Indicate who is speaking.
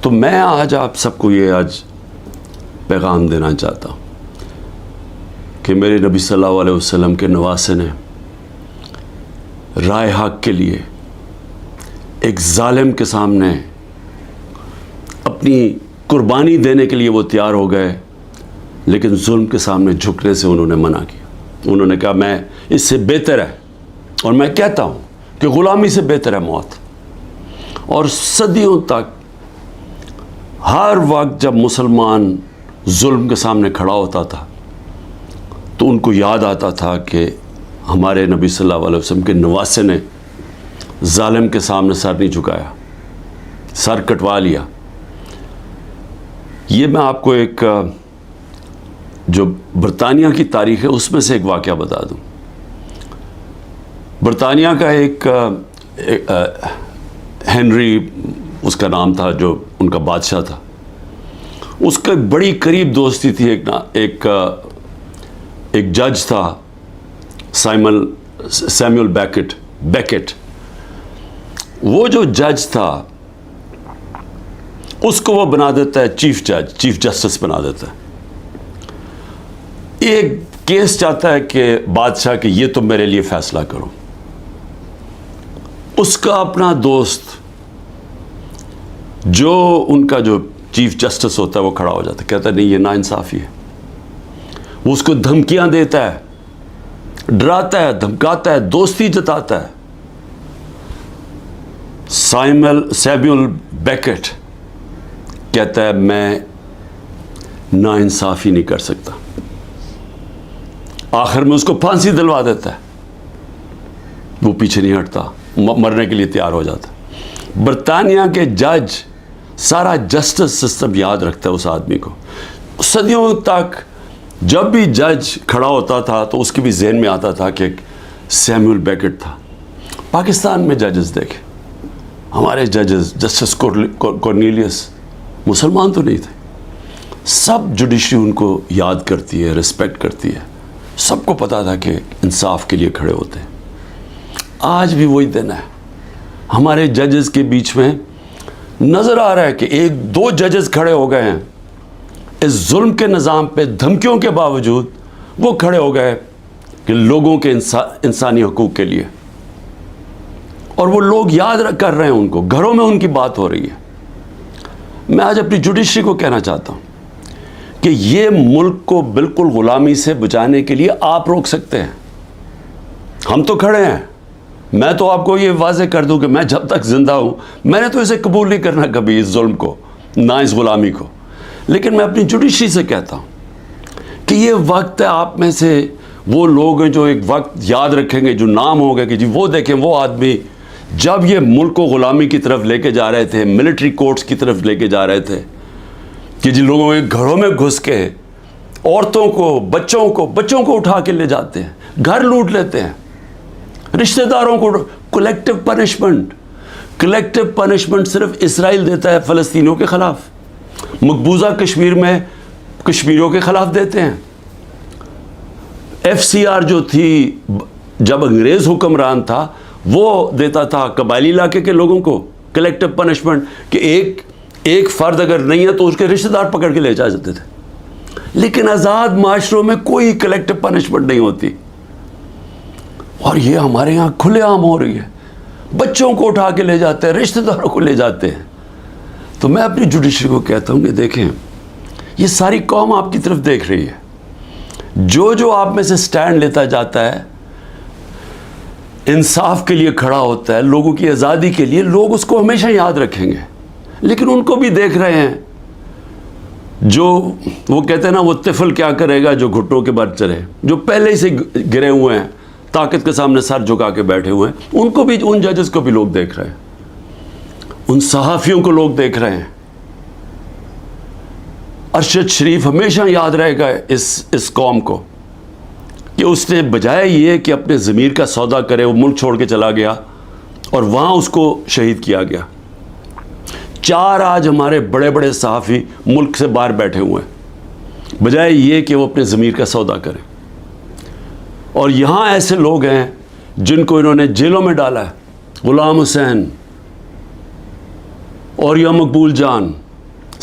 Speaker 1: تو میں آج آپ سب کو یہ آج پیغام دینا چاہتا ہوں کہ میرے نبی صلی اللہ علیہ وسلم کے نواسے نے رائے حق کے لیے ایک ظالم کے سامنے اپنی قربانی دینے کے لیے وہ تیار ہو گئے، لیکن ظلم کے سامنے جھکنے سے انہوں نے منع کیا۔ انہوں نے کہا میں اس سے بہتر ہے، اور میں کہتا ہوں کہ غلامی سے بہتر ہے موت۔ اور صدیوں تک ہر وقت جب مسلمان ظلم کے سامنے کھڑا ہوتا تھا تو ان کو یاد آتا تھا کہ ہمارے نبی صلی اللہ علیہ وسلم کے نواسے نے ظالم کے سامنے سر نہیں جھکایا، سر کٹوا لیا۔ یہ میں آپ کو ایک جو برطانیہ کی تاریخ ہے اس میں سے ایک واقعہ بتا دوں۔ برطانیہ کا ایک ہنری اس کا نام تھا، جو ان کا بادشاہ تھا، اس کا بڑی قریب دوستی تھی ایک جج تھا سیمول بیکٹ۔ وہ جو جج تھا اس کو وہ بنا دیتا ہے چیف جسٹس بنا دیتا ہے۔ ایک کیس چاہتا ہے کہ بادشاہ کہ یہ تم میرے لیے فیصلہ کرو۔ اس کا اپنا دوست جو ان کا جو چیف جسٹس ہوتا ہے وہ کھڑا ہو جاتا ہے، کہتا ہے نہیں یہ ناانصافی ہے۔ وہ اس کو دھمکیاں دیتا ہے، ڈراتا ہے، دھمکاتا ہے، دوستی جتاتا ہے۔ سیمول بیکٹ کہتا ہے میں ناانصافی نہیں کر سکتا۔ آخر میں اس کو پھانسی دلوا دیتا ہے، وہ پیچھے نہیں ہٹتا، مرنے کے لیے تیار ہو جاتا۔ برطانیہ کے جج سارا جسٹس سسٹم یاد رکھتا ہے اس آدمی کو۔ صدیوں تک جب بھی جج کھڑا ہوتا تھا تو اس کے بھی ذہن میں آتا تھا کہ سیمول بیکٹ تھا۔ پاکستان میں ججز دیکھیں، ہمارے ججز جسٹس کورنیلیس مسلمان تو نہیں تھے، سب جوڈیشری ان کو یاد کرتی ہے، رسپیکٹ کرتی ہے، سب کو پتا تھا کہ انصاف کے لیے کھڑے ہوتے ہیں۔ آج بھی وہی دن ہے، ہمارے ججز کے بیچ میں نظر آ رہا ہے کہ ایک دو ججز کھڑے ہو گئے ہیں اس ظلم کے نظام پہ، دھمکیوں کے باوجود وہ کھڑے ہو گئے کہ لوگوں کے انسانی حقوق کے لیے، اور وہ لوگ یاد کر رہے ہیں ان کو، گھروں میں ان کی بات ہو رہی ہے۔ میں آج اپنی جوڈیشری کو کہنا چاہتا ہوں کہ یہ ملک کو بالکل غلامی سے بچانے کے لیے آپ روک سکتے ہیں، ہم تو کھڑے ہیں۔ میں تو آپ کو یہ واضح کر دوں کہ میں جب تک زندہ ہوں میں نے تو اسے قبول نہیں کرنا کبھی، اس ظلم کو، نہ اس غلامی کو۔ لیکن میں اپنی جوڈیشری سے کہتا ہوں کہ یہ وقت ہے، آپ میں سے وہ لوگ ہیں جو ایک وقت یاد رکھیں گے، جو نام ہوگا کہ جی وہ دیکھیں وہ آدمی جب یہ ملک کو غلامی کی طرف لے کے جا رہے تھے، ملٹری کورٹس کی طرف لے کے جا رہے تھے، کہ جن لوگوں کے گھروں میں گھس کے عورتوں کو، بچوں کو اٹھا کے لے جاتے ہیں، گھر لوٹ لیتے ہیں، رشتہ داروں کو۔ کلیکٹیو پنشمنٹ صرف اسرائیل دیتا ہے فلسطینیوں کے خلاف، مقبوضہ کشمیر میں کشمیریوں کے خلاف دیتے ہیں۔ FCR جو تھی جب انگریز حکمران تھا وہ دیتا تھا قبائلی علاقے کے لوگوں کو کلیکٹیو پنشمنٹ، کہ ایک فرد اگر نہیں ہے تو اس کے رشتہ دار پکڑ کے لے جا جاتے تھے۔ لیکن آزاد معاشروں میں کوئی کلیکٹیو پنشمنٹ نہیں ہوتی، اور یہ ہمارے یہاں کھلے عام ہو رہی ہے، بچوں کو اٹھا کے لے جاتے ہیں، رشتہ داروں کو لے جاتے ہیں۔ تو میں اپنی جوڈیشری کو کہتا ہوں کہ دیکھیں یہ ساری قوم آپ کی طرف دیکھ رہی ہے، جو آپ میں سے سٹینڈ لیتا جاتا ہے، انصاف کے لیے کھڑا ہوتا ہے، لوگوں کی آزادی کے لیے، لوگ اس کو ہمیشہ یاد رکھیں گے۔ لیکن ان کو بھی دیکھ رہے ہیں جو وہ کہتے ہیں نا، وہ طفل کیا کرے گا جو گھٹنوں کے بل چلے، جو پہلے ہی سے گرے ہوئے ہیں، طاقت کے سامنے سر جھکا کے بیٹھے ہوئے ہیں، ان کو بھی، ان ججز کو بھی لوگ دیکھ رہے ہیں، ان صحافیوں کو لوگ دیکھ رہے ہیں۔ ارشد شریف ہمیشہ یاد رہے گا اس قوم کو کہ اس نے بجائے یہ کہ اپنے ضمیر کا سودا کرے، وہ ملک چھوڑ کے چلا گیا اور وہاں اس کو شہید کیا گیا۔ 4 آج ہمارے بڑے بڑے صحافی ملک سے باہر بیٹھے ہوئے ہیں، بجائے یہ کہ وہ اپنے ضمیر کا سودا کریں۔ اور یہاں ایسے لوگ ہیں جن کو انہوں نے جیلوں میں ڈالا ہے، غلام حسین اور یا مقبول جان،